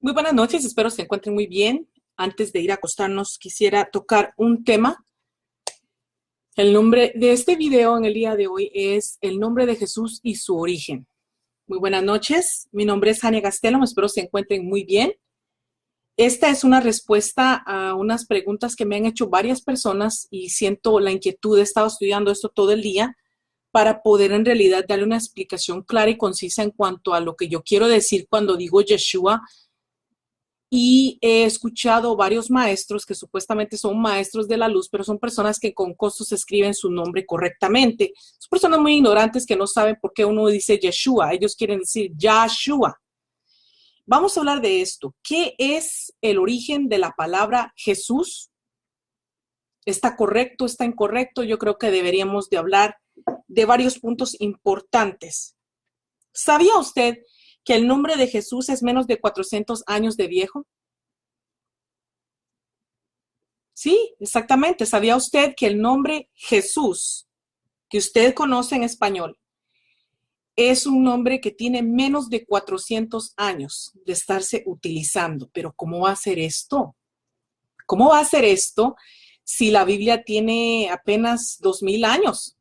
Muy buenas noches, espero se encuentren muy bien. Antes de ir a acostarnos, quisiera tocar un tema. El nombre de este video en el día de hoy es el nombre de Jesús y su origen. Muy buenas noches, mi nombre es Jania Gastelum, espero se encuentren muy bien. Esta es una respuesta a unas preguntas que me han hecho varias personas y siento la inquietud, he estado estudiando esto todo el día para poder en realidad darle una explicación clara y concisa en cuanto a lo que yo quiero decir cuando digo Yeshua. Y he escuchado varios maestros que supuestamente son maestros de la luz, pero son personas que con costos escriben su nombre correctamente. Son personas muy ignorantes que no saben por qué uno dice Yeshua. Ellos quieren decir Yahshua. Vamos a hablar de esto. ¿Qué es el origen de la palabra Jesús? ¿Está correcto? ¿Está incorrecto? Yo creo que deberíamos de hablar de varios puntos importantes. ¿Sabía usted que el nombre de Jesús es menos de 400 años de viejo? Sí, exactamente. ¿Sabía usted que el nombre Jesús, que usted conoce en español, es un nombre que tiene menos de 400 años de estarse utilizando? Pero ¿cómo va a ser esto? ¿Cómo va a ser esto si la Biblia tiene apenas 2000 años?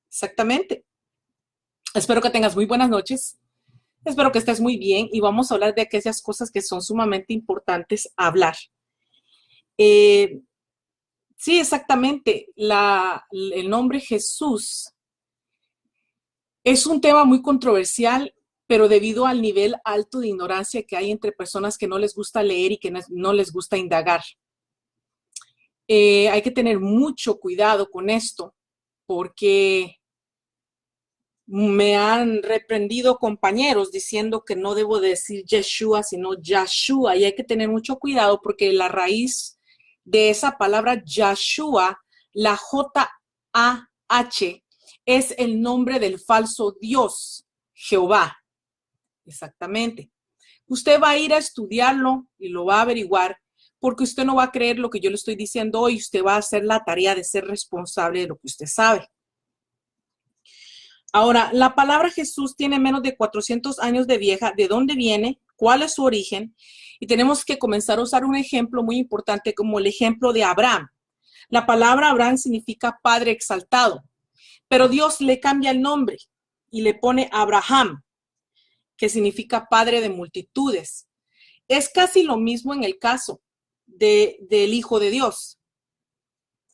Exactamente. Espero que tengas muy buenas noches. Espero que estés muy bien y vamos a hablar de aquellas cosas que son sumamente importantes a hablar. Sí, exactamente. El nombre Jesús es un tema muy controversial, pero debido al nivel alto de ignorancia que hay entre personas que no les gusta leer y que no les gusta indagar. Hay que tener mucho cuidado con esto, porque me han reprendido compañeros diciendo que no debo decir Yeshua, sino Yahshua, y hay que tener mucho cuidado porque la raíz de esa palabra Yahshua, la J-A-H, es el nombre del falso Dios, Jehová. Exactamente. Usted va a ir a estudiarlo y lo va a averiguar porque usted no va a creer lo que yo le estoy diciendo hoy, usted va a hacer la tarea de ser responsable de lo que usted sabe. Ahora, la palabra Jesús tiene menos de 400 años de vieja. ¿De dónde viene? ¿Cuál es su origen? Y tenemos que comenzar a usar un ejemplo muy importante como el ejemplo de Abraham. La palabra Abraham significa padre exaltado, pero Dios le cambia el nombre y le pone Abraham, que significa padre de multitudes. Es casi lo mismo en el caso del Hijo de Dios.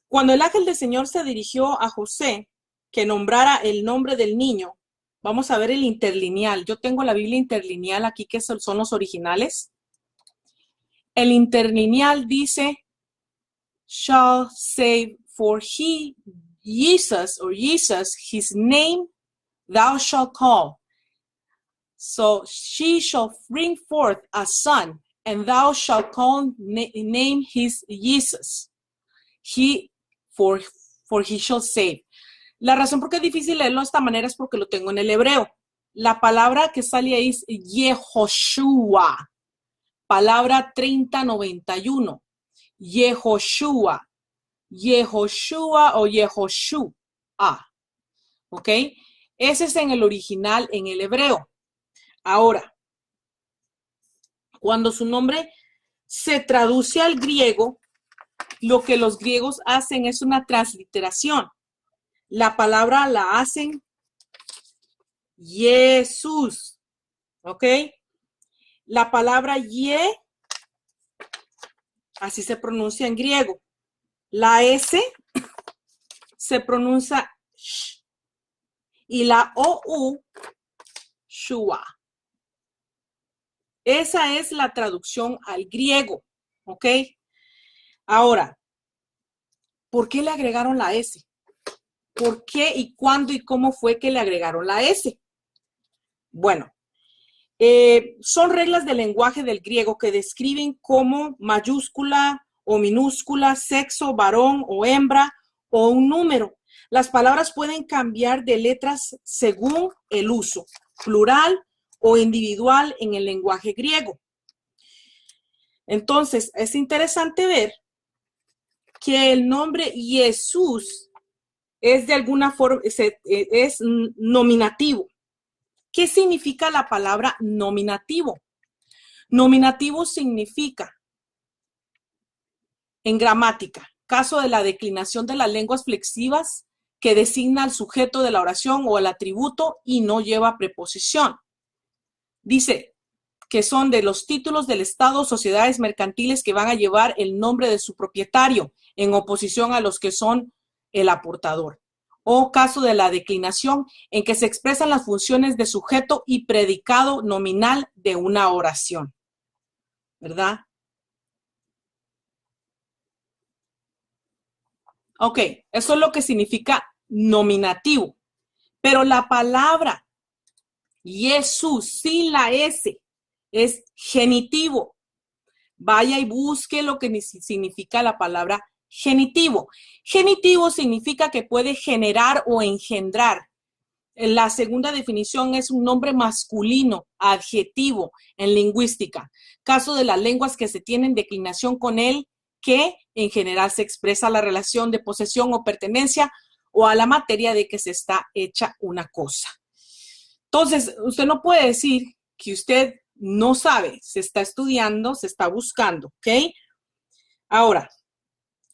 Cuando el ángel del Señor se dirigió a José, que nombrara el nombre del niño, vamos a ver el interlineal. Yo tengo la Biblia interlineal aquí, que son los originales. El interlineal dice, shall save for he, Jesus, or Jesus, his name thou shalt call. So she shall bring forth a son, and thou shalt call name his Jesus. For he shall save. La razón por qué es difícil leerlo de esta manera es porque lo tengo en el hebreo. La palabra que sale ahí es Yehoshua, palabra 3091. Yehoshua, Yehoshua o Yehoshua. ¿Ok? Ese es en el original, en el hebreo. Ahora, cuando su nombre se traduce al griego, lo que los griegos hacen es una transliteración. La palabra la hacen Jesús, ¿ok? La palabra Ye, así se pronuncia en griego. La S se pronuncia Sh. Y la OU, Shua. Esa es la traducción al griego, ¿ok? Ahora, ¿por qué le agregaron la S? ¿Por qué y cuándo y cómo fue que le agregaron la S? Bueno, son reglas del lenguaje del griego que describen como mayúscula o minúscula, sexo, varón o hembra o un número. Las palabras pueden cambiar de letras según el uso, plural o individual en el lenguaje griego. Entonces, es interesante ver que el nombre Jesús es de alguna forma, es nominativo. ¿Qué significa la palabra nominativo? Nominativo significa, en gramática, caso de la declinación de las lenguas flexivas que designa al sujeto de la oración o el atributo y no lleva preposición. Dice que son de los títulos del Estado o sociedades mercantiles que van a llevar el nombre de su propietario, en oposición a los que son el aportador. O caso de la declinación en que se expresan las funciones de sujeto y predicado nominal de una oración. ¿Verdad? Ok, eso es lo que significa nominativo. Pero la palabra Jesús sin la S es genitivo. Vaya y busque lo que significa la palabra genitivo. Genitivo significa que puede generar o engendrar. La segunda definición es un nombre masculino, adjetivo en lingüística. Caso de las lenguas que se tienen declinación con él, que en general se expresa la relación de posesión o pertenencia o a la materia de que se está hecha una cosa. Entonces, usted no puede decir que usted no sabe, se está estudiando, se está buscando, ¿ok? Ahora,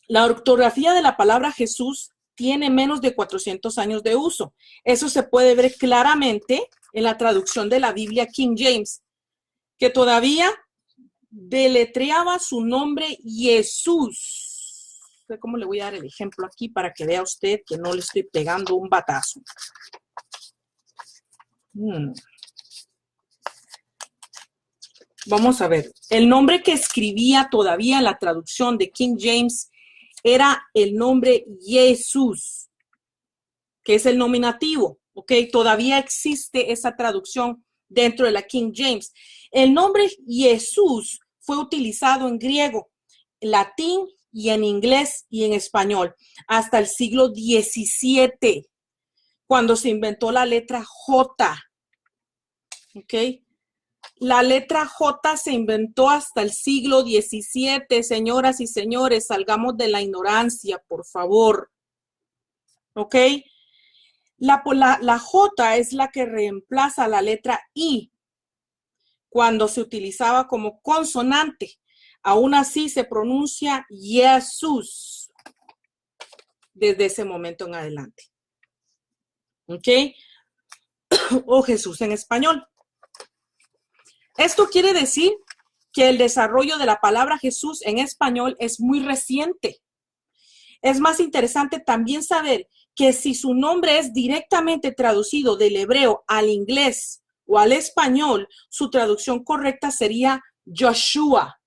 la ortografía de la palabra Jesús tiene menos de 400 años de uso. Eso se puede ver claramente en la traducción de la Biblia King James, que todavía deletreaba su nombre Jesús. ¿Cómo le voy a dar el ejemplo aquí para que vea usted que no le estoy pegando un batazo? Vamos a ver. El nombre que escribía todavía en la traducción de King James era el nombre Jesús, que es el nominativo, ¿ok? Todavía existe esa traducción dentro de la King James. El nombre Jesús fue utilizado en griego, latín y en inglés y en español hasta el siglo XVII, cuando se inventó la letra J, ¿ok? La letra J se inventó hasta el siglo XVII, señoras y señores, salgamos de la ignorancia, por favor. ¿Ok? La J es la que reemplaza la letra I cuando se utilizaba como consonante. Aún así se pronuncia Jesús desde ese momento en adelante. ¿Ok? O Jesús en español. Esto quiere decir que el desarrollo de la palabra Jesús en español es muy reciente. Es más interesante también saber que si su nombre es directamente traducido del hebreo al inglés o al español, su traducción correcta sería Joshua.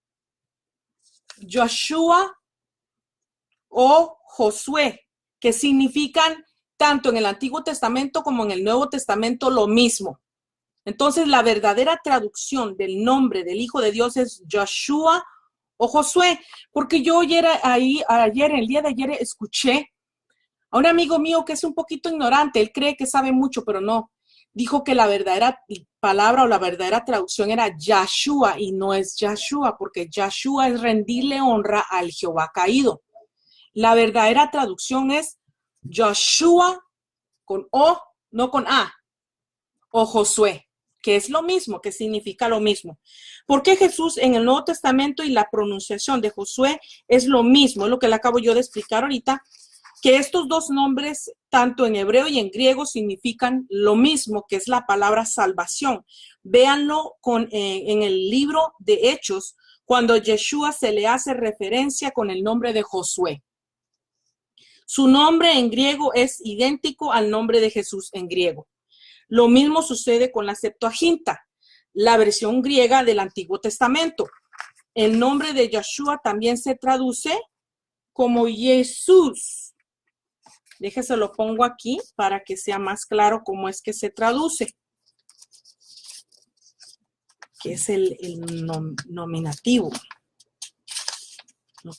Joshua o Josué, que significan tanto en el Antiguo Testamento como en el Nuevo Testamento lo mismo. Entonces, la verdadera traducción del nombre del Hijo de Dios es Joshua o Josué, porque yo el día de ayer, escuché a un amigo mío que es un poquito ignorante, él cree que sabe mucho, pero no. Dijo que la verdadera palabra o la verdadera traducción era Yahshua y no es Yahshua, porque Yahshua es rendirle honra al Jehová caído. La verdadera traducción es Joshua con O, no con A, o Josué, que es lo mismo, que significa lo mismo. Porque Jesús en el Nuevo Testamento y la pronunciación de Josué es lo mismo, es lo que le acabo yo de explicar ahorita, que estos dos nombres, tanto en hebreo y en griego, significan lo mismo, que es la palabra salvación. Véanlo en el libro de Hechos, cuando Yeshua se le hace referencia con el nombre de Josué. Su nombre en griego es idéntico al nombre de Jesús en griego. Lo mismo sucede con la Septuaginta, la versión griega del Antiguo Testamento. El nombre de Yeshua también se traduce como Jesús. Déjese lo pongo aquí para que sea más claro cómo es que se traduce. Que es el nominativo. No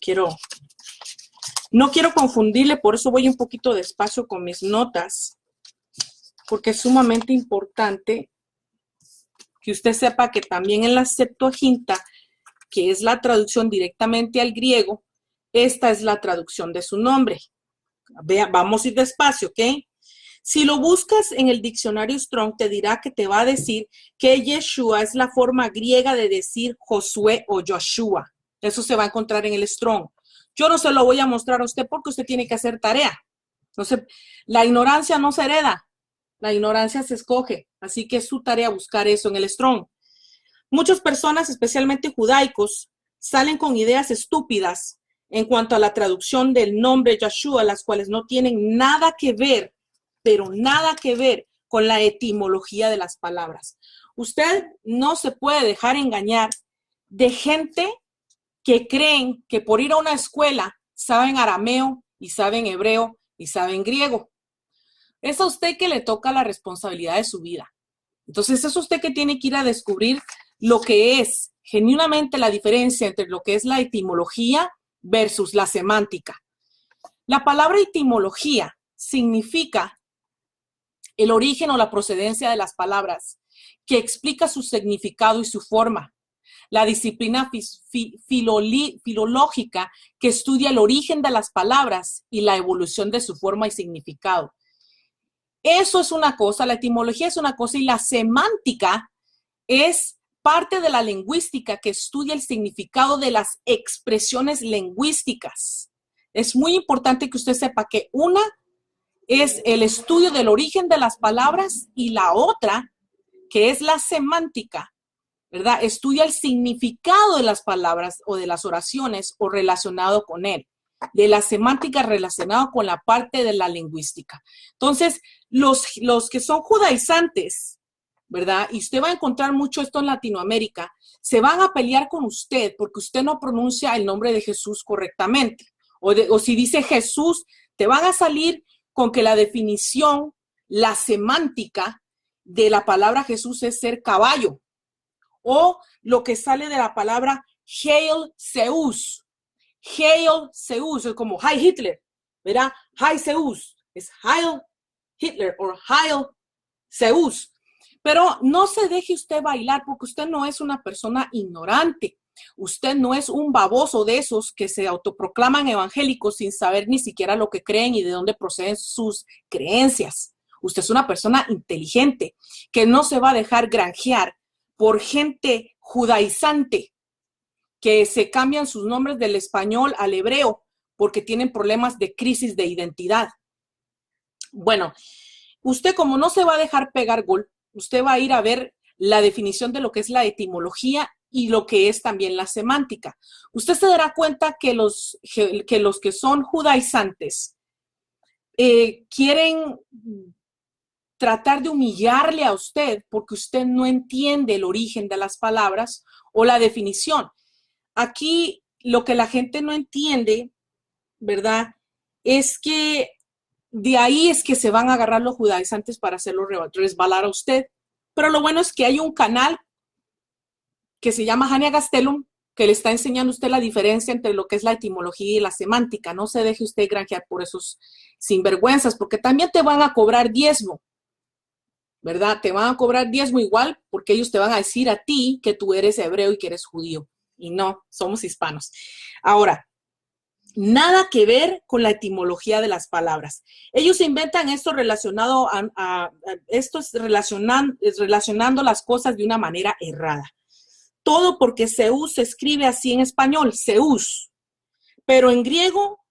quiero confundirle, por eso voy un poquito despacio con mis notas, porque es sumamente importante que usted sepa que también en la Septuaginta, que es la traducción directamente al griego, esta es la traducción de su nombre. Vamos a ir despacio, ¿ok? Si lo buscas en el diccionario Strong, te dirá que te va a decir que Yeshua es la forma griega de decir Josué o Joshua. Eso se va a encontrar en el Strong. Yo no se lo voy a mostrar a usted porque usted tiene que hacer tarea. Entonces, la ignorancia no se hereda, la ignorancia se escoge. Así que es su tarea buscar eso en el Strong. Muchas personas, especialmente judaicos, salen con ideas estúpidas en cuanto a la traducción del nombre Yeshua, las cuales no tienen nada que ver, pero nada que ver con la etimología de las palabras. Usted no se puede dejar engañar de gente que creen que por ir a una escuela saben arameo y saben hebreo y saben griego. Es a usted que le toca la responsabilidad de su vida. Entonces es usted que tiene que ir a descubrir lo que es genuinamente la diferencia entre lo que es la etimología versus la semántica. La palabra etimología significa el origen o la procedencia de las palabras, que explica su significado y su forma. La disciplina filológica que estudia el origen de las palabras y la evolución de su forma y significado. Eso es una cosa, la etimología es una cosa y la semántica es parte de la lingüística que estudia el significado de las expresiones lingüísticas. Es muy importante que usted sepa que una es el estudio del origen de las palabras y la otra, que es la semántica, ¿verdad? Estudia el significado de las palabras o de las oraciones o relacionado con él. De la semántica relacionado con la parte de la lingüística. Entonces, los que son judaizantes, ¿verdad? Y usted va a encontrar mucho esto en Latinoamérica, se van a pelear con usted porque usted no pronuncia el nombre de Jesús correctamente. O si dice Jesús, te van a salir con que la definición, la semántica de la palabra Jesús es ser caballo. O lo que sale de la palabra Hail Zeus. Hail Zeus, es como Heil Hitler, ¿verdad? Heil Zeus, es Heil Hitler o Heil Zeus. Pero no se deje usted bailar porque usted no es una persona ignorante. Usted no es un baboso de esos que se autoproclaman evangélicos sin saber ni siquiera lo que creen y de dónde proceden sus creencias. Usted es una persona inteligente que no se va a dejar granjear por gente judaizante que se cambian sus nombres del español al hebreo porque tienen problemas de crisis de identidad. Bueno, usted como no se va a dejar pegar gol, usted va a ir a ver la definición de lo que es la etimología y lo que es también la semántica. Usted se dará cuenta que los que son judaizantes quieren tratar de humillarle a usted porque usted no entiende el origen de las palabras o la definición. Aquí lo que la gente no entiende, ¿verdad? Es que de ahí es que se van a agarrar los judaizantes para hacerlo resbalar a usted. Pero lo bueno es que hay un canal que se llama Hania Gastelum, que le está enseñando a usted la diferencia entre lo que es la etimología y la semántica. No se deje usted granjear por esos sinvergüenzas, porque también te van a cobrar diezmo, ¿verdad? Te van a cobrar diezmo igual porque ellos te van a decir a ti que tú eres hebreo y que eres judío. Y no, somos hispanos. Ahora, nada que ver con la etimología de las palabras. Ellos inventan esto relacionado esto es relacionando las cosas de una manera errada. Todo porque Zeus se escribe así en español, Zeus. Pero en griego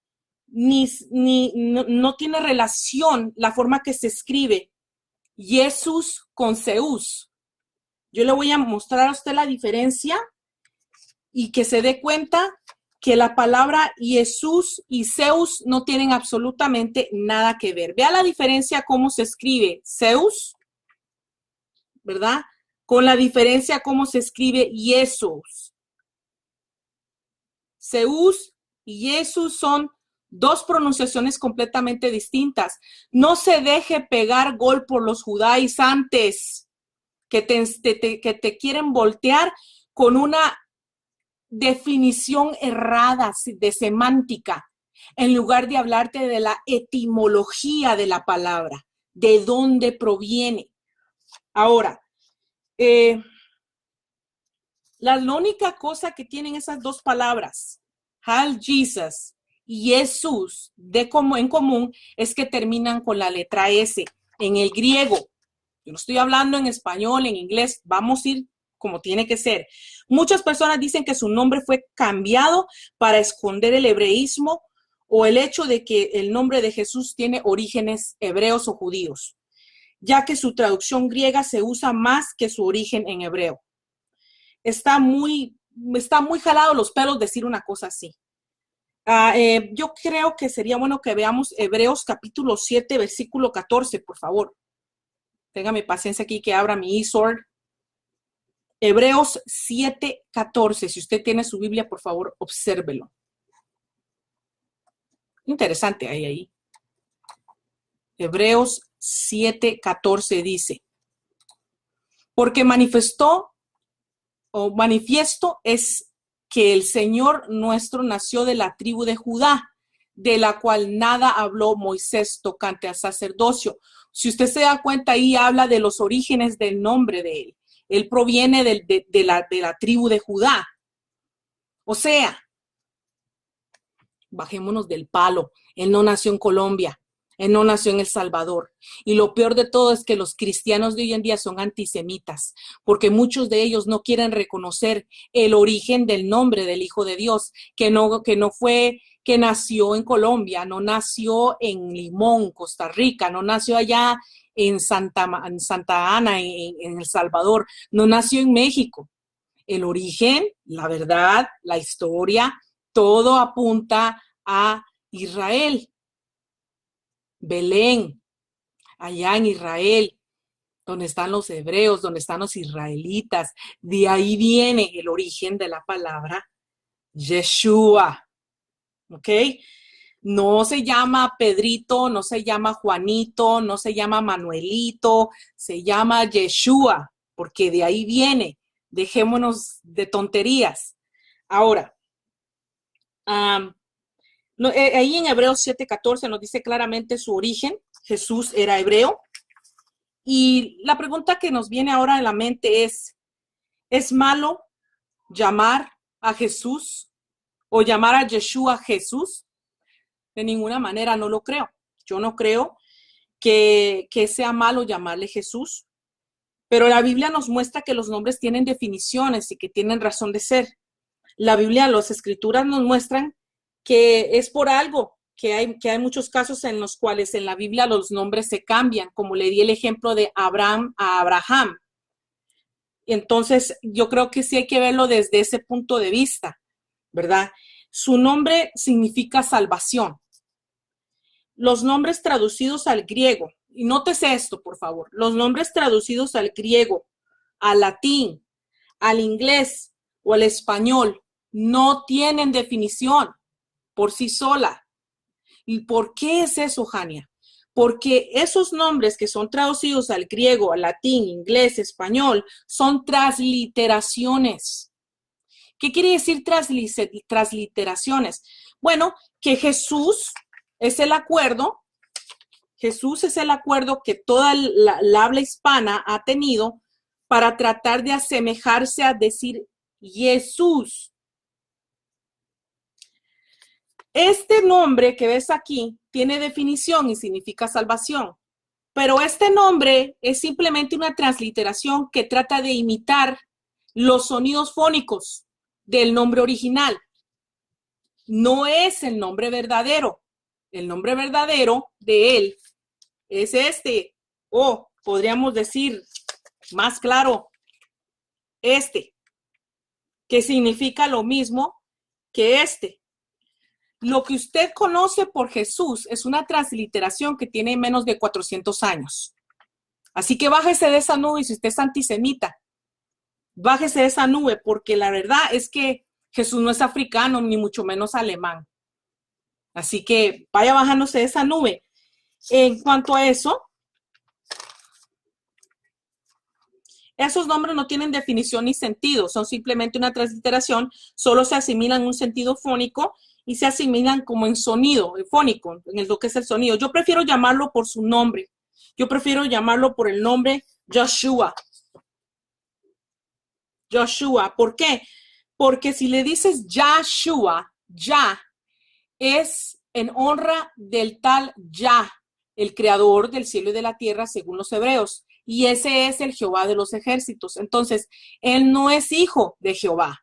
no tiene relación la forma que se escribe Jesús con Zeus. Yo le voy a mostrar a usted la diferencia y que se dé cuenta que la palabra Jesús y Zeus no tienen absolutamente nada que ver. Vea la diferencia cómo se escribe Zeus, ¿verdad? Con la diferencia cómo se escribe Jesús. Zeus y Jesús son dos pronunciaciones completamente distintas. No se deje pegar gol por los judaizantes que te quieren voltear con una definición errada de semántica, en lugar de hablarte de la etimología de la palabra, de dónde proviene. Ahora, la única cosa que tienen esas dos palabras, Hail Jesus y Jesús, en común, es que terminan con la letra S. en el griego. Yo no estoy hablando en español, en inglés, vamos a ir como tiene que ser. Muchas personas dicen que su nombre fue cambiado para esconder el hebreísmo o el hecho de que el nombre de Jesús tiene orígenes hebreos o judíos, ya que su traducción griega se usa más que su origen en hebreo. Está muy jalado los pelos decir una cosa así. Yo creo que sería bueno que veamos Hebreos capítulo 7, versículo 14, por favor. Téngame paciencia aquí que abra mi eSword. Hebreos 7, 14. Si usted tiene su Biblia, por favor, obsérvelo. Interesante ahí. Hebreos 7, 14 dice, porque manifiesto es que el Señor nuestro nació de la tribu de Judá, de la cual nada habló Moisés tocante al sacerdocio. Si usted se da cuenta, ahí habla de los orígenes del nombre de él. Él proviene de la tribu de Judá. O sea, bajémonos del palo. Él no nació en Colombia. Él no nació en El Salvador. Y lo peor de todo es que los cristianos de hoy en día son antisemitas, porque muchos de ellos no quieren reconocer el origen del nombre del Hijo de Dios, que nació en Colombia, no nació en Limón, Costa Rica, no nació allá en Santa Ana, en El Salvador, no nació en México. El origen, la verdad, la historia, todo apunta a Israel. Belén, allá en Israel, donde están los hebreos, donde están los israelitas. De ahí viene el origen de la palabra Yeshua. ¿Ok? No se llama Pedrito, no se llama Juanito, no se llama Manuelito, se llama Yeshua, porque de ahí viene. Dejémonos de tonterías. Ahora, ahí en Hebreos 7:14 nos dice claramente su origen. Jesús era hebreo. Y la pregunta que nos viene ahora en la mente ¿es malo llamar a Jesús o llamar a Yeshua Jesús? De ninguna manera, no lo creo. Yo no creo que sea malo llamarle Jesús, pero la Biblia nos muestra que los nombres tienen definiciones y que tienen razón de ser. La Biblia, las escrituras nos muestran que es por algo, que hay muchos casos en los cuales en la Biblia los nombres se cambian, como le di el ejemplo de Abraham a Abraham. Entonces, yo creo que sí hay que verlo desde ese punto de vista, ¿verdad? Su nombre significa salvación. Los nombres traducidos al griego, y nótese esto, por favor, los nombres traducidos al griego, al latín, al inglés o al español no tienen definición por sí sola. ¿Y por qué es eso, Jania? Porque esos nombres que son traducidos al griego, al latín, inglés, español, son transliteraciones. ¿Qué quiere decir transliteraciones? Bueno, que Jesús es el acuerdo que toda la habla hispana ha tenido para tratar de asemejarse a decir Jesús. Este nombre que ves aquí tiene definición y significa salvación, pero este nombre es simplemente una transliteración que trata de imitar los sonidos fónicos del nombre original. No es el nombre verdadero. El nombre verdadero de él es este, o podríamos decir más claro, este, que significa lo mismo que este. Lo que usted conoce por Jesús es una transliteración que tiene menos de 400 años. Así que bájese de esa nube si usted es antisemita. Bájese de esa nube porque la verdad es que Jesús no es africano ni mucho menos alemán. Así que vaya bajándose de esa nube. En cuanto a eso, esos nombres no tienen definición ni sentido, son simplemente una transliteración, solo se asimilan en un sentido fónico y se asimilan como en sonido, en fónico, en lo que es el sonido. Yo prefiero llamarlo por su nombre. Yo prefiero llamarlo por el nombre Joshua. Joshua, ¿por qué? Porque si le dices Yahshua, ya es en honra del tal Yah, el creador del cielo y de la tierra según los hebreos. Y ese es el Jehová de los ejércitos. Entonces, él no es hijo de Jehová.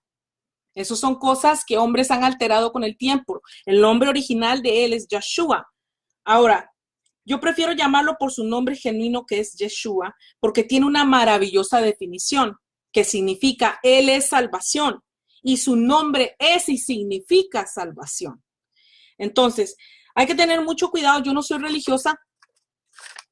Esas son cosas que hombres han alterado con el tiempo. El nombre original de él es Yeshua. Ahora, yo prefiero llamarlo por su nombre genuino, que es Yeshua, porque tiene una maravillosa definición, que significa él es salvación. Y su nombre es y significa salvación. Entonces, hay que tener mucho cuidado. Yo no soy religiosa.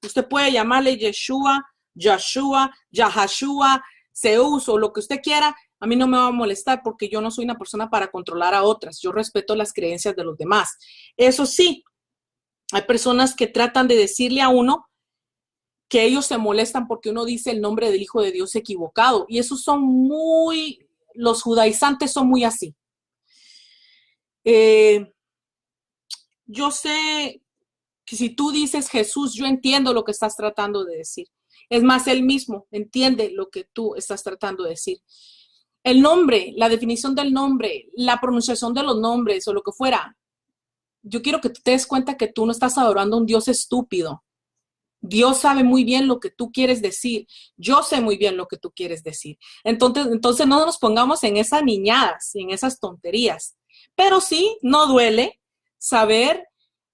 Usted puede llamarle Yeshua, Joshua, Yahashua, Zeus o lo que usted quiera. A mí no me va a molestar porque yo no soy una persona para controlar a otras. Yo respeto las creencias de los demás. Eso sí, hay personas que tratan de decirle a uno que ellos se molestan porque uno dice el nombre del Hijo de Dios equivocado. Y esos son los judaizantes son muy así. Yo sé que si tú dices Jesús, yo entiendo lo que estás tratando de decir. Es más, él mismo entiende lo que tú estás tratando de decir. El nombre, la definición del nombre, la pronunciación de los nombres o lo que fuera, yo quiero que tú te des cuenta que tú no estás adorando a un Dios estúpido. Dios sabe muy bien lo que tú quieres decir. Yo sé muy bien lo que tú quieres decir. Entonces no nos pongamos en esas niñadas, en esas tonterías. Pero sí, no duele saber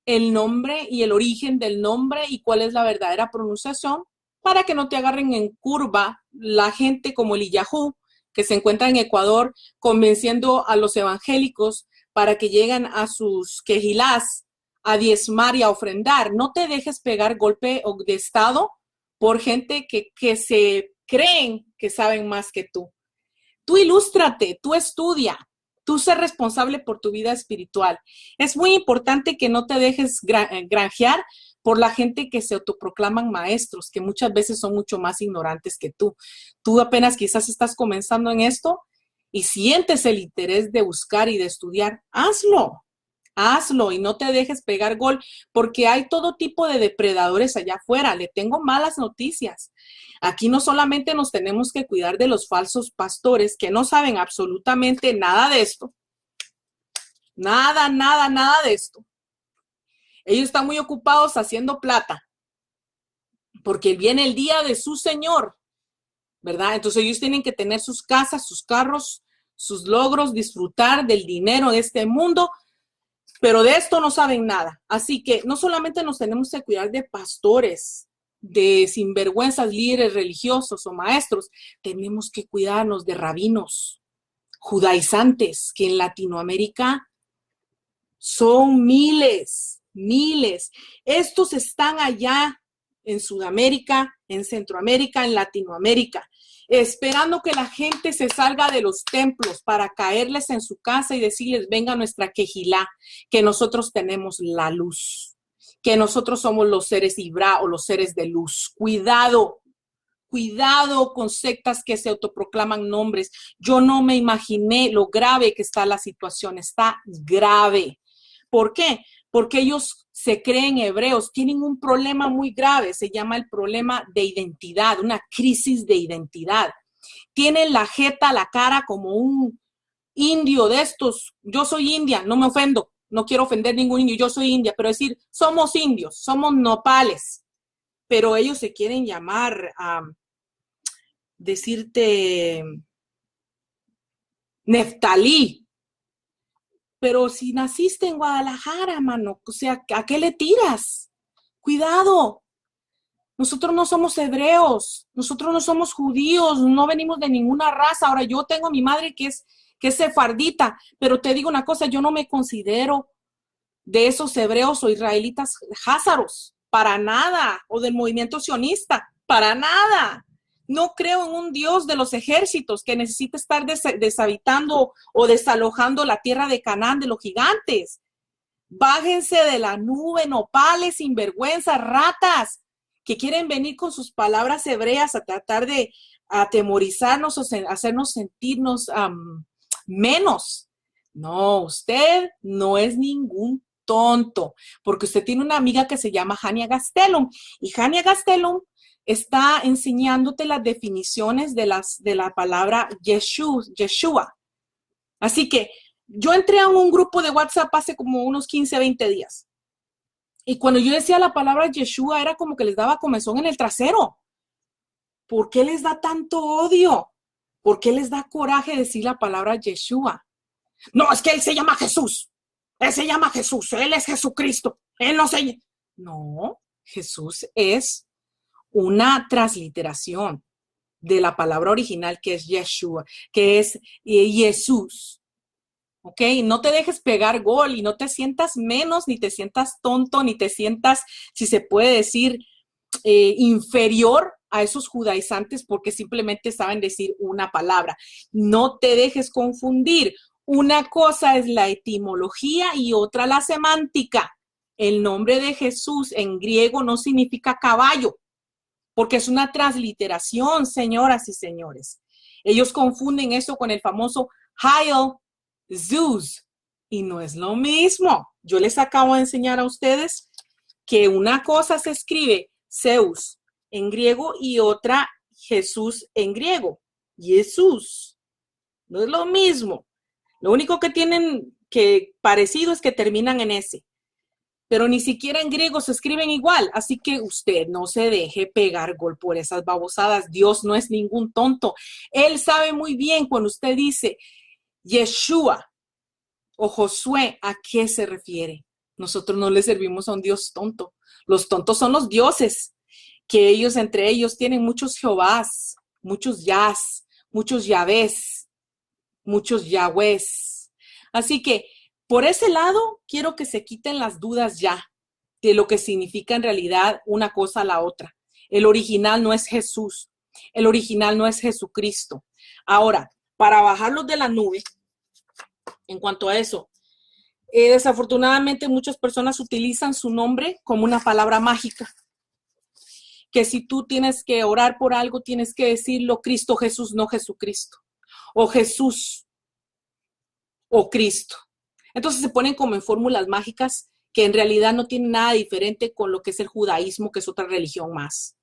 el nombre y el origen del nombre y cuál es la verdadera pronunciación para que no te agarren en curva la gente como el Yahoo que se encuentra en Ecuador convenciendo a los evangélicos para que lleguen a sus quejilás a diezmar y a ofrendar. No te dejes pegar golpe de estado por gente que se creen que saben más que tú. Tú ilústrate, tú estudia, tú sé responsable por tu vida espiritual. Es muy importante que no te dejes granjear por la gente que se autoproclaman maestros, que muchas veces son mucho más ignorantes que tú. Tú apenas quizás estás comenzando en esto y sientes el interés de buscar y de estudiar. Hazlo y no te dejes pegar gol, porque hay todo tipo de depredadores allá afuera. Le tengo malas noticias. Aquí no solamente nos tenemos que cuidar de los falsos pastores que no saben absolutamente nada de esto. Nada de esto. Ellos están muy ocupados haciendo plata, porque viene el día de su Señor, ¿verdad? Entonces ellos tienen que tener sus casas, sus carros, sus logros, disfrutar del dinero de este mundo, pero de esto no saben nada. Así que no solamente nos tenemos que cuidar de pastores, de sinvergüenzas, líderes religiosos o maestros, tenemos que cuidarnos de rabinos, judaizantes, que en Latinoamérica son miles. Estos están allá en Sudamérica, en Centroamérica, en Latinoamérica, esperando que la gente se salga de los templos para caerles en su casa y decirles, venga nuestra quejilá, que nosotros tenemos la luz, que nosotros somos los seres Ibra o los seres de luz. Cuidado con sectas que se autoproclaman nombres. Yo no me imaginé lo grave que está la situación, está grave. ¿Por qué? Porque ellos se creen hebreos, tienen un problema muy grave, se llama el problema de identidad, una crisis de identidad. Tienen la jeta, la cara como un indio de estos. Yo soy india, no me ofendo, no quiero ofender ningún indio, yo soy india, pero decir, somos indios, somos nopales, pero ellos se quieren llamar, decirte, Neftalí. Pero si naciste en Guadalajara, mano, o sea, ¿a qué le tiras? Cuidado. Nosotros no somos hebreos, nosotros no somos judíos, no venimos de ninguna raza. Ahora, yo tengo a mi madre que es sefardita, pero te digo una cosa, yo no me considero de esos hebreos o israelitas házaros, para nada, o del movimiento sionista, para nada. No creo en un Dios de los ejércitos que necesita estar deshabitando o desalojando la tierra de Canaán de los gigantes. Bájense de la nube, nopales, sinvergüenzas, ratas, que quieren venir con sus palabras hebreas a tratar de atemorizarnos o hacernos sentirnos menos. No, usted no es ningún tonto, porque usted tiene una amiga que se llama Hania Gastelum, y Hania Gastelum está enseñándote las definiciones de la palabra Yeshua. Así que yo entré a un grupo de WhatsApp hace como unos 15, 20 días. Y cuando yo decía la palabra Yeshua, era como que les daba comezón en el trasero. ¿Por qué les da tanto odio? ¿Por qué les da coraje decir la palabra Yeshua? No, es que él se llama Jesús. Él se llama Jesús. Él es Jesucristo. Él no se... No, Jesús es una transliteración de la palabra original que es Yeshua, que es Jesús. ¿Ok? No te dejes pegar gol y no te sientas menos, ni te sientas tonto, ni te sientas, si se puede decir, inferior a esos judaizantes porque simplemente saben decir una palabra. No te dejes confundir. Una cosa es la etimología y otra la semántica. El nombre de Jesús en griego no significa caballo, porque es una transliteración, señoras y señores. Ellos confunden eso con el famoso Hail Zeus, y no es lo mismo. Yo les acabo de enseñar a ustedes que una cosa se escribe Zeus en griego y otra Jesús en griego. Jesús. No es lo mismo. Lo único que tienen que parecido es que terminan en S. Pero ni siquiera en griego se escriben igual. Así que usted no se deje pegar gol por esas babosadas. Dios no es ningún tonto. Él sabe muy bien cuando usted dice Yeshua o Josué, ¿a qué se refiere? Nosotros no le servimos a un Dios tonto. Los tontos son los dioses, que ellos entre ellos tienen muchos Jehovás, muchos Yahs, muchos Yahvés, muchos Yahwés. Así que por ese lado quiero que se quiten las dudas ya de lo que significa en realidad una cosa a la otra. El original no es Jesús, el original no es Jesucristo. Ahora, para bajarlos de la nube, en cuanto a eso, desafortunadamente muchas personas utilizan su nombre como una palabra mágica. Que si tú tienes que orar por algo, tienes que decirlo Cristo Jesús, no Jesucristo. O Jesús o Cristo. Entonces se ponen como en fórmulas mágicas que en realidad no tienen nada diferente con lo que es el judaísmo, que es otra religión más.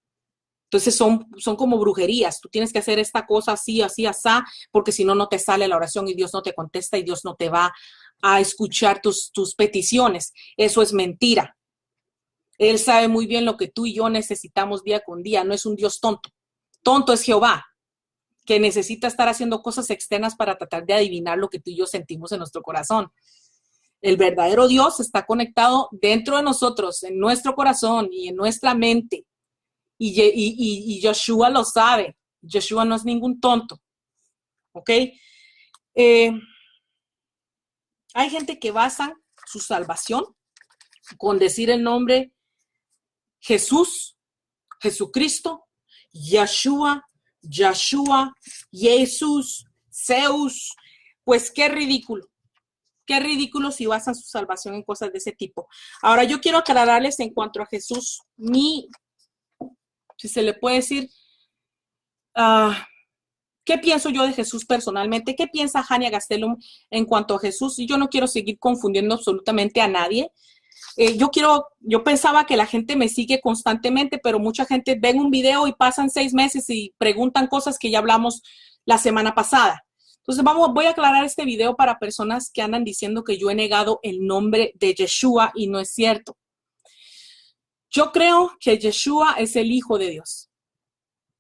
Entonces son como brujerías. Tú tienes que hacer esta cosa así, así, así, porque si no, no te sale la oración y Dios no te contesta y Dios no te va a escuchar tus peticiones. Eso es mentira. Él sabe muy bien lo que tú y yo necesitamos día con día. No es un Dios tonto. Tonto es Jehová, que necesita estar haciendo cosas externas para tratar de adivinar lo que tú y yo sentimos en nuestro corazón. El verdadero Dios está conectado dentro de nosotros, en nuestro corazón y en nuestra mente. Y Joshua lo sabe. Joshua no es ningún tonto. ¿Ok? Hay gente que basa su salvación con decir el nombre Jesús, Jesucristo, Yeshua, Yeshua, Jesús, Zeus. Pues qué ridículo. Qué ridículo si basan su salvación en cosas de ese tipo. Ahora yo quiero aclararles en cuanto a Jesús, si se le puede decir, ¿qué pienso yo de Jesús personalmente? ¿Qué piensa Hania Gastelum en cuanto a Jesús? Y yo no quiero seguir confundiendo absolutamente a nadie. Yo pensaba que la gente me sigue constantemente, pero mucha gente ve un video y pasan 6 meses y preguntan cosas que ya hablamos la semana pasada. Entonces voy a aclarar este video para personas que andan diciendo que yo he negado el nombre de Yeshua y no es cierto. Yo creo que Yeshua es el Hijo de Dios.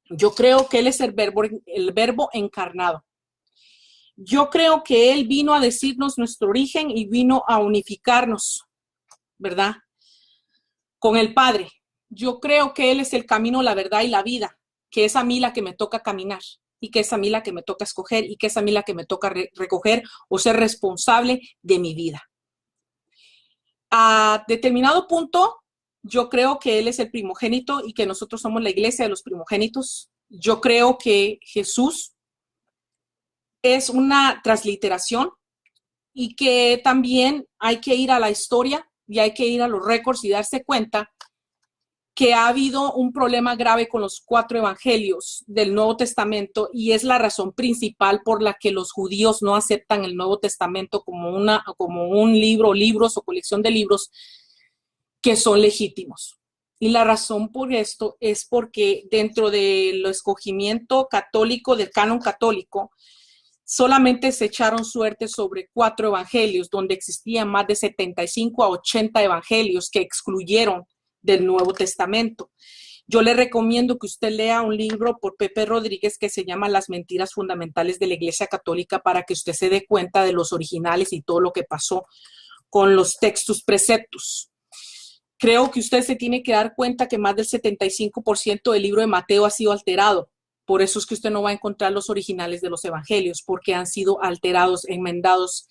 Yo creo que Él es el verbo encarnado. Yo creo que Él vino a decirnos nuestro origen y vino a unificarnos, ¿verdad? Con el Padre. Yo creo que Él es el camino, la verdad y la vida, que es a mí la que me toca caminar y que es a mí la que me toca escoger y que es a mí la que me toca recoger o ser responsable de mi vida. A determinado punto, yo creo que Él es el primogénito y que nosotros somos la iglesia de los primogénitos. Yo creo que Jesús es una transliteración y que también hay que ir a la historia y hay que ir a los récords y darse cuenta que ha habido un problema grave con los 4 evangelios del Nuevo Testamento y es la razón principal por la que los judíos no aceptan el Nuevo Testamento como un libro, libros o colección de libros que son legítimos. Y la razón por esto es porque dentro del escogimiento católico, del canon católico, solamente se echaron suerte sobre 4 evangelios, donde existían más de 75 a 80 evangelios que excluyeron del Nuevo Testamento. Yo le recomiendo que usted lea un libro por Pepe Rodríguez que se llama Las mentiras fundamentales de la Iglesia Católica, para que usted se dé cuenta de los originales y todo lo que pasó con los textos preceptus. Creo que usted se tiene que dar cuenta que más del 75% del libro de Mateo ha sido alterado. Por eso es que usted no va a encontrar los originales de los evangelios, porque han sido alterados, enmendados.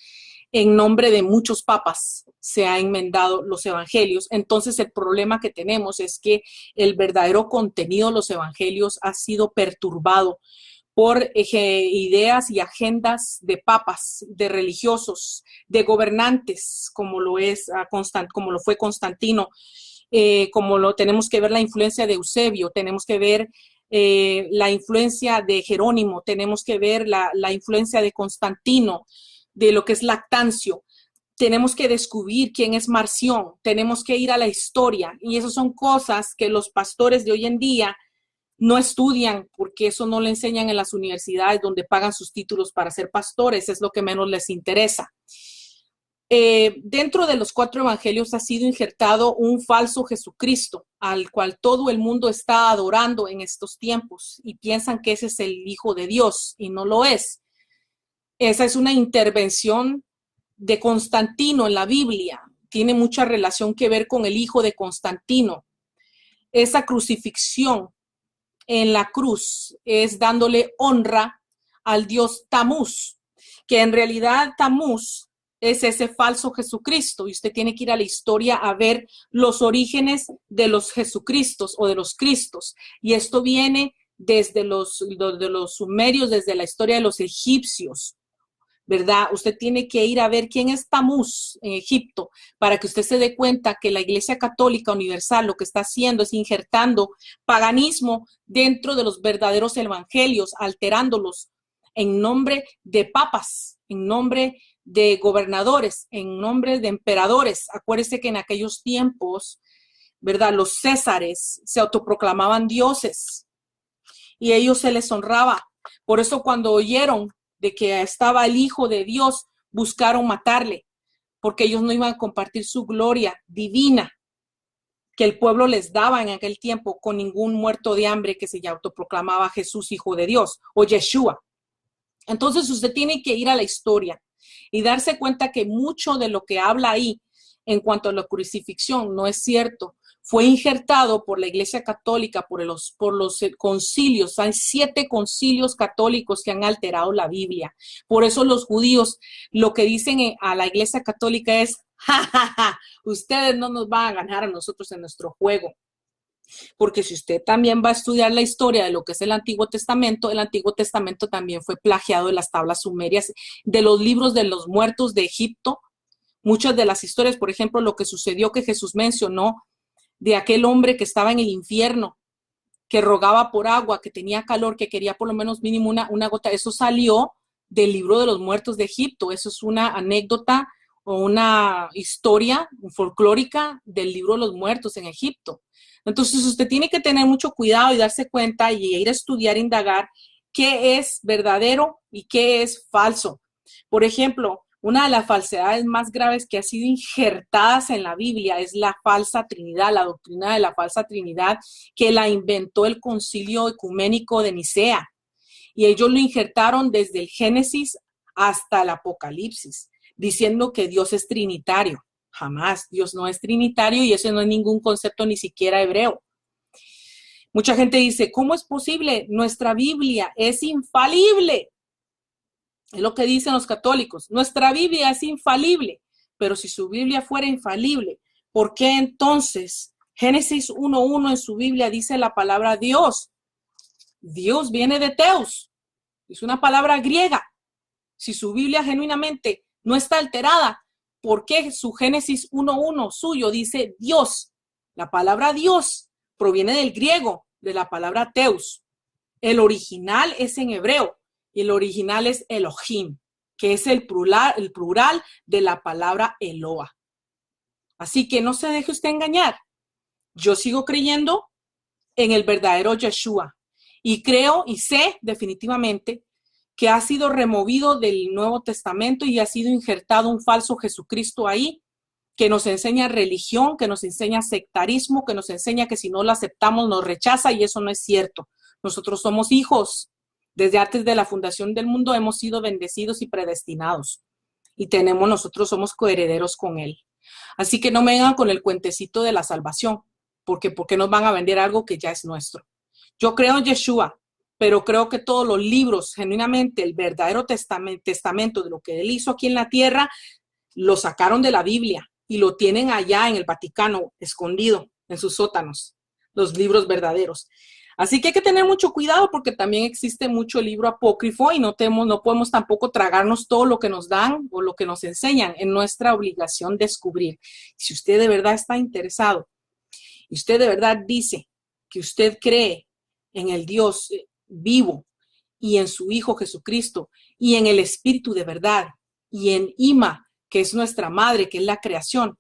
En nombre de muchos papas se han enmendado los evangelios. Entonces el problema que tenemos es que el verdadero contenido de los evangelios ha sido perturbado por ideas y agendas de papas, de religiosos, de gobernantes, como lo fue Constantino, tenemos que ver la influencia de Eusebio, tenemos que ver la influencia de Jerónimo, tenemos que ver la influencia de Constantino, de lo que es Lactancio. Tenemos que descubrir quién es Marción, tenemos que ir a la historia, y esas son cosas que los pastores de hoy en día no estudian, porque eso no le enseñan en las universidades donde pagan sus títulos para ser pastores, es lo que menos les interesa. Dentro de los 4 evangelios ha sido injertado un falso Jesucristo, al cual todo el mundo está adorando en estos tiempos y piensan que ese es el Hijo de Dios, y no lo es. Esa es una intervención de Constantino en la Biblia, tiene mucha relación que ver con el hijo de Constantino. Esa crucifixión en la cruz es dándole honra al dios Tamuz, que en realidad Tamuz es ese falso Jesucristo, y usted tiene que ir a la historia a ver los orígenes de los Jesucristos o de los Cristos, y esto viene desde los sumerios, desde la historia de los egipcios, ¿verdad? Usted tiene que ir a ver quién es Tamuz en Egipto, para que usted se dé cuenta que la Iglesia Católica Universal lo que está haciendo es injertando paganismo dentro de los verdaderos evangelios, alterándolos en nombre de papas, en nombre de gobernadores, en nombre de emperadores. Acuérdese que en aquellos tiempos, ¿verdad?, los césares se autoproclamaban dioses y ellos se les honraba. Por eso cuando oyeron de que estaba el Hijo de Dios, buscaron matarle, porque ellos no iban a compartir su gloria divina que el pueblo les daba en aquel tiempo con ningún muerto de hambre que se autoproclamaba Jesús, Hijo de Dios, o Yeshua. Entonces usted tiene que ir a la historia y darse cuenta que mucho de lo que habla ahí en cuanto a la crucifixión no es cierto. Fue injertado por la Iglesia Católica, por los concilios. Hay 7 concilios católicos que han alterado la Biblia. Por eso los judíos lo que dicen a la Iglesia Católica es: ja, ja, ja, ustedes no nos van a ganar a nosotros en nuestro juego. Porque si usted también va a estudiar la historia de lo que es el Antiguo Testamento también fue plagiado de las tablas sumerias, de los libros de los muertos de Egipto. Muchas de las historias, por ejemplo, lo que sucedió que Jesús mencionó de aquel hombre que estaba en el infierno, que rogaba por agua, que tenía calor, que quería por lo menos mínimo una gota, eso salió del libro de los muertos de Egipto. Eso es una anécdota o una historia folclórica del libro de los muertos en Egipto. Entonces usted tiene que tener mucho cuidado y darse cuenta y ir a estudiar, indagar qué es verdadero y qué es falso. Por ejemplo, una de las falsedades más graves que ha sido injertadas en la Biblia es la falsa Trinidad, la doctrina de la falsa Trinidad, que la inventó el Concilio Ecuménico de Nicea. Y ellos lo injertaron desde el Génesis hasta el Apocalipsis, diciendo que Dios es trinitario. Jamás, Dios no es trinitario, y eso no es ningún concepto ni siquiera hebreo. Mucha gente dice: ¿cómo es posible? Nuestra Biblia es infalible. Es lo que dicen los católicos. Nuestra Biblia es infalible. Pero si su Biblia fuera infalible, ¿por qué entonces Génesis 1:1 en su Biblia dice la palabra Dios? Dios viene de Teos. Es una palabra griega. Si su Biblia genuinamente no está alterada, ¿por qué su Génesis 1:1 suyo dice Dios? La palabra Dios proviene del griego, de la palabra Teos. El original es en hebreo. Y el original es Elohim, que es el plural de la palabra Eloa. Así que no se deje usted engañar. Yo sigo creyendo en el verdadero Yeshua. Y creo y sé definitivamente que ha sido removido del Nuevo Testamento y ha sido injertado un falso Jesucristo ahí, que nos enseña religión, que nos enseña sectarismo, que nos enseña que si no lo aceptamos nos rechaza, y eso no es cierto. Nosotros somos hijos. Desde antes de la fundación del mundo hemos sido bendecidos y predestinados. Y nosotros somos coherederos con Él. Así que no me vengan con el cuentecito de la salvación, porque ¿por qué nos van a vender algo que ya es nuestro? Yo creo en Yeshua, pero creo que todos los libros, genuinamente, el verdadero testamento de lo que Él hizo aquí en la tierra, lo sacaron de la Biblia y lo tienen allá en el Vaticano, escondido en sus sótanos, los libros verdaderos. Así que hay que tener mucho cuidado porque también existe mucho libro apócrifo y no podemos tampoco tragarnos todo lo que nos dan o lo que nos enseñan. En nuestra obligación descubrir. Si usted de verdad está interesado y usted de verdad dice que usted cree en el Dios vivo y en su Hijo Jesucristo y en el Espíritu de verdad y en Ima, que es nuestra madre, que es la creación,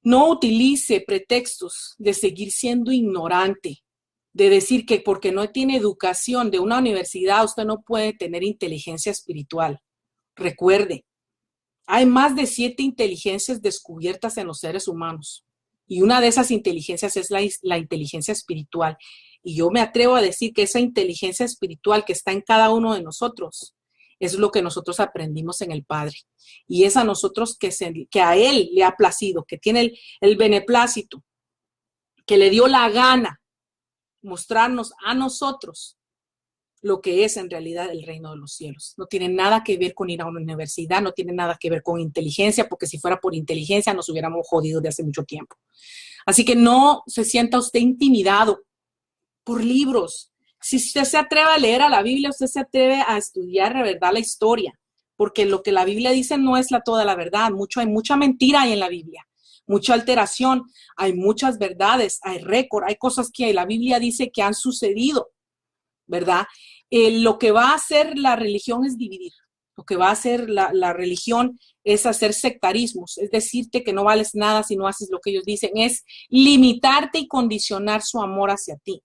no utilice pretextos de seguir siendo ignorante, de decir que porque no tiene educación de una universidad, usted no puede tener inteligencia espiritual. Recuerde, hay más de 7 inteligencias descubiertas en los seres humanos. Y una de esas inteligencias es la inteligencia espiritual. Y yo me atrevo a decir que esa inteligencia espiritual que está en cada uno de nosotros es lo que nosotros aprendimos en el Padre. Y es a nosotros que a Él le ha placido, que tiene el beneplácito, que le dio la gana mostrarnos a nosotros lo que es en realidad el reino de los cielos. No tiene nada que ver con ir a una universidad, no tiene nada que ver con inteligencia, porque si fuera por inteligencia nos hubiéramos jodido de hace mucho tiempo. Así que no se sienta usted intimidado por libros. Si usted se atreve a leer a la Biblia, usted se atreve a estudiar de verdad la historia, porque lo que la Biblia dice no es toda la verdad. Hay mucha mentira ahí en la Biblia, mucha alteración, hay muchas verdades, hay récord, hay cosas que la Biblia dice que han sucedido, ¿verdad? Lo que va a hacer la religión es dividir. Lo que va a hacer la religión es hacer sectarismos, es decirte que no vales nada si no haces lo que ellos dicen, es limitarte y condicionar su amor hacia ti.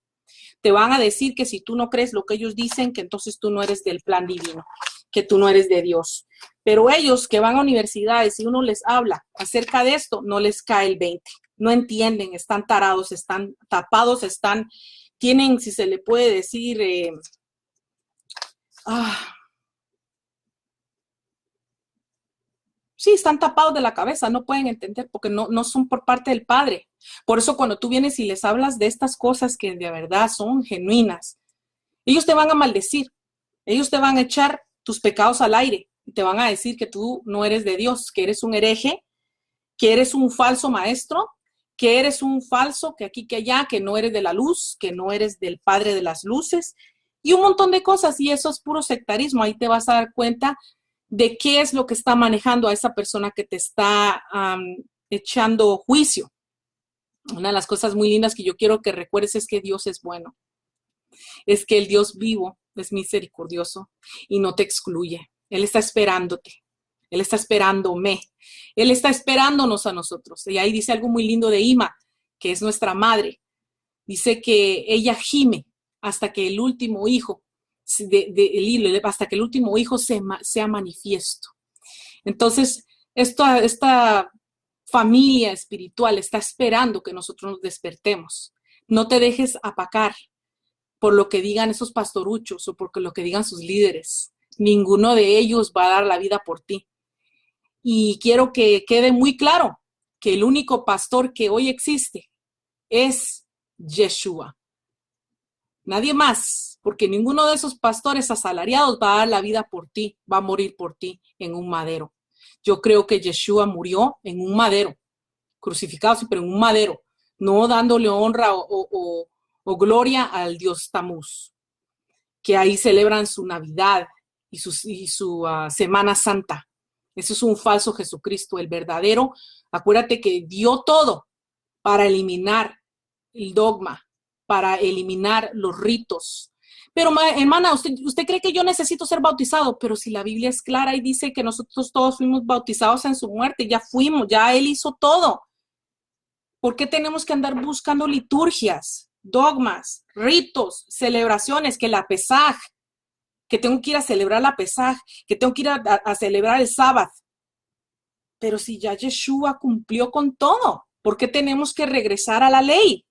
Te van a decir que si tú no crees lo que ellos dicen, que entonces tú no eres del plan divino, que tú no eres de Dios. Pero ellos que van a universidades y uno les habla acerca de esto, no les cae el 20. No entienden, están tarados, están tapados, tienen, si se le puede decir, sí, están tapados de la cabeza, no pueden entender porque no son por parte del Padre. Por eso cuando tú vienes y les hablas de estas cosas que de verdad son genuinas, ellos te van a maldecir, ellos te van a echar tus pecados al aire y te van a decir que tú no eres de Dios, que eres un hereje, que eres un falso maestro, que eres un falso, que aquí, que allá, que no eres de la luz, que no eres del Padre de las luces y un montón de cosas, y eso es puro sectarismo. Ahí te vas a dar cuenta de qué es lo que está manejando a esa persona que te está echando juicio. Una de las cosas muy lindas que yo quiero que recuerdes es que Dios es bueno, es que el Dios vivo es misericordioso y no te excluye. Él está esperándote, Él está esperándome, Él está esperándonos a nosotros. Y ahí dice algo muy lindo de Ima, que es nuestra madre. Dice que ella gime hasta que el último hijo hasta que el último hijo sea manifiesto. Entonces, esta familia espiritual está esperando que nosotros nos despertemos. No te dejes apacar por lo que digan esos pastoruchos o por lo que digan sus líderes. Ninguno de ellos va a dar la vida por ti. Y quiero que quede muy claro que el único pastor que hoy existe es Yeshua. Nadie más, porque ninguno de esos pastores asalariados va a dar la vida por ti, va a morir por ti en un madero. Yo creo que Yeshua murió en un madero, crucificado, sí, pero en un madero, no dándole honra o gloria al Dios Tamuz, que ahí celebran su Navidad y su Semana Santa. Eso es un falso Jesucristo, el verdadero. Acuérdate que dio todo para eliminar el dogma, para eliminar los ritos. Pero, hermana, ¿usted cree que yo necesito ser bautizado? Pero si la Biblia es clara y dice que nosotros todos fuimos bautizados en su muerte, ya Él hizo todo. ¿Por qué tenemos que andar buscando liturgias, dogmas, ritos, celebraciones, que la Pesaj, que tengo que ir a celebrar la Pesaj, que tengo que ir a celebrar el sábado. Pero si ya Yeshua cumplió con todo, ¿por qué tenemos que regresar a la ley?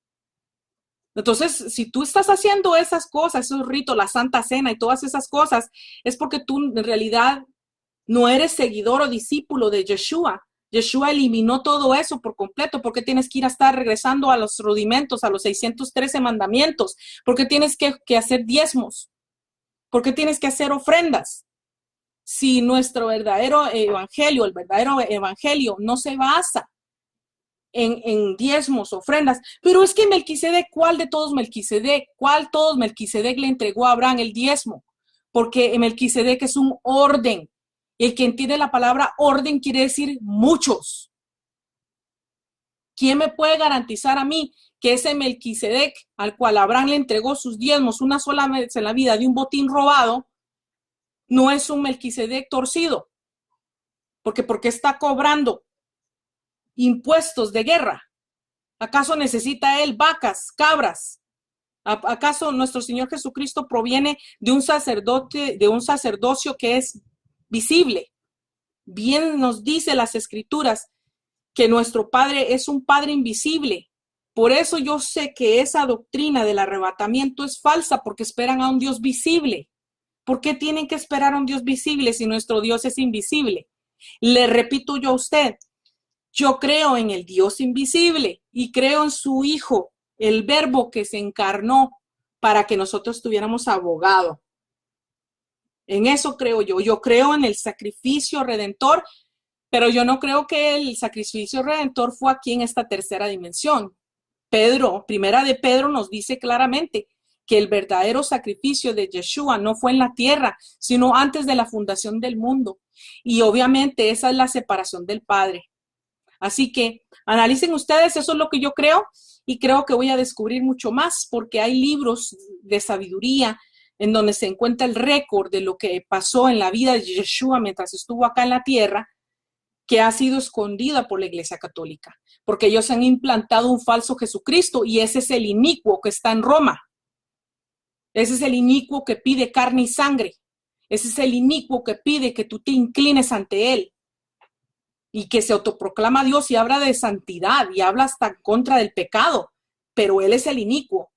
Entonces, si tú estás haciendo esas cosas, esos ritos, la Santa Cena y todas esas cosas, es porque tú en realidad no eres seguidor o discípulo de Yeshua. Yeshua eliminó todo eso por completo. ¿Por qué tienes que ir a estar regresando a los rudimentos, a los 613 mandamientos? ¿Por qué tienes que hacer diezmos? ¿Por qué tienes que hacer ofrendas? Si nuestro verdadero evangelio, el verdadero evangelio no se basa en diezmos, ofrendas. Pero es que Melquisedec, ¿cuál de todos Melquisedec? ¿Cuál todos Melquisedec le entregó a Abraham el diezmo? Porque Melquisedec es un orden. El que entiende la palabra orden quiere decir muchos. ¿Quién me puede garantizar a mí que ese Melquisedec, al cual Abraham le entregó sus diezmos una sola vez en la vida de un botín robado, no es un Melquisedec torcido? ¿Por qué está cobrando impuestos de guerra? ¿Acaso necesita él vacas, cabras? ¿Acaso nuestro Señor Jesucristo proviene de un sacerdote, de un sacerdocio que es visible? Bien nos dice las Escrituras que nuestro Padre es un Padre invisible. Por eso yo sé que esa doctrina del arrebatamiento es falsa, porque esperan a un Dios visible. ¿Por qué tienen que esperar a un Dios visible si nuestro Dios es invisible? Le repito yo a usted, yo creo en el Dios invisible y creo en su Hijo, el Verbo que se encarnó para que nosotros tuviéramos abogado. En eso creo yo. Yo creo en el sacrificio redentor, pero yo no creo que el sacrificio redentor fue aquí en esta tercera dimensión. Primera de Pedro nos dice claramente que el verdadero sacrificio de Yeshua no fue en la tierra, sino antes de la fundación del mundo. Y obviamente esa es la separación del Padre. Así que analicen ustedes, eso es lo que yo creo, y creo que voy a descubrir mucho más, porque hay libros de sabiduría en donde se encuentra el récord de lo que pasó en la vida de Yeshua mientras estuvo acá en la tierra, que ha sido escondida por la Iglesia Católica, porque ellos han implantado un falso Jesucristo y ese es el inicuo que está en Roma. Ese es el inicuo que pide carne y sangre. Ese es el inicuo que pide que tú te inclines ante él y que se autoproclama Dios y habla de santidad y habla hasta en contra del pecado, pero él es el inicuo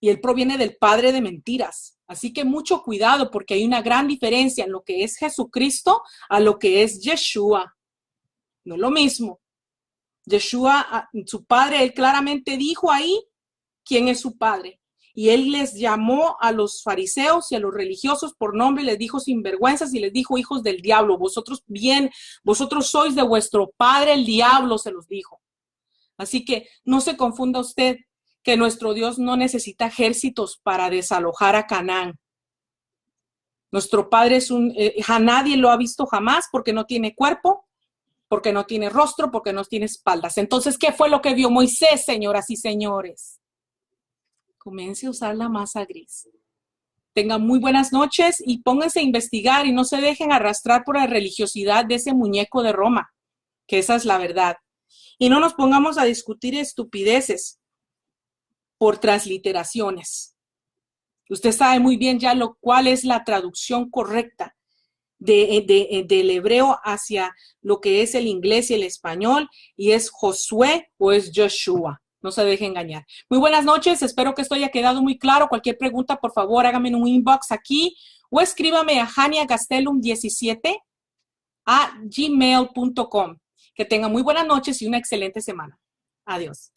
y él proviene del padre de mentiras. Así que mucho cuidado, porque hay una gran diferencia en lo que es Jesucristo a lo que es Yeshua. No es lo mismo. Yeshua, su padre, él claramente dijo ahí quién es su padre. Y él les llamó a los fariseos y a los religiosos por nombre, les dijo sinvergüenzas y les dijo hijos del diablo. Vosotros sois de vuestro padre el diablo, se los dijo. Así que no se confunda usted que nuestro Dios no necesita ejércitos para desalojar a Canaán. Nuestro padre es nadie lo ha visto jamás porque no tiene cuerpo, porque no tiene rostro, porque no tiene espaldas. Entonces, ¿qué fue lo que vio Moisés, señoras y señores? Comience a usar la masa gris. Tengan muy buenas noches y pónganse a investigar y no se dejen arrastrar por la religiosidad de ese muñeco de Roma, que esa es la verdad. Y no nos pongamos a discutir estupideces por transliteraciones. Usted sabe muy bien ya cuál es la traducción correcta del hebreo hacia lo que es el inglés y el español, y es Josué o es Joshua. No se deje engañar. Muy buenas noches, espero que esto haya quedado muy claro. Cualquier pregunta, por favor, hágame en un inbox aquí o escríbame a janiagastelum17@gmail.com. Que tengan muy buenas noches y una excelente semana. Adiós.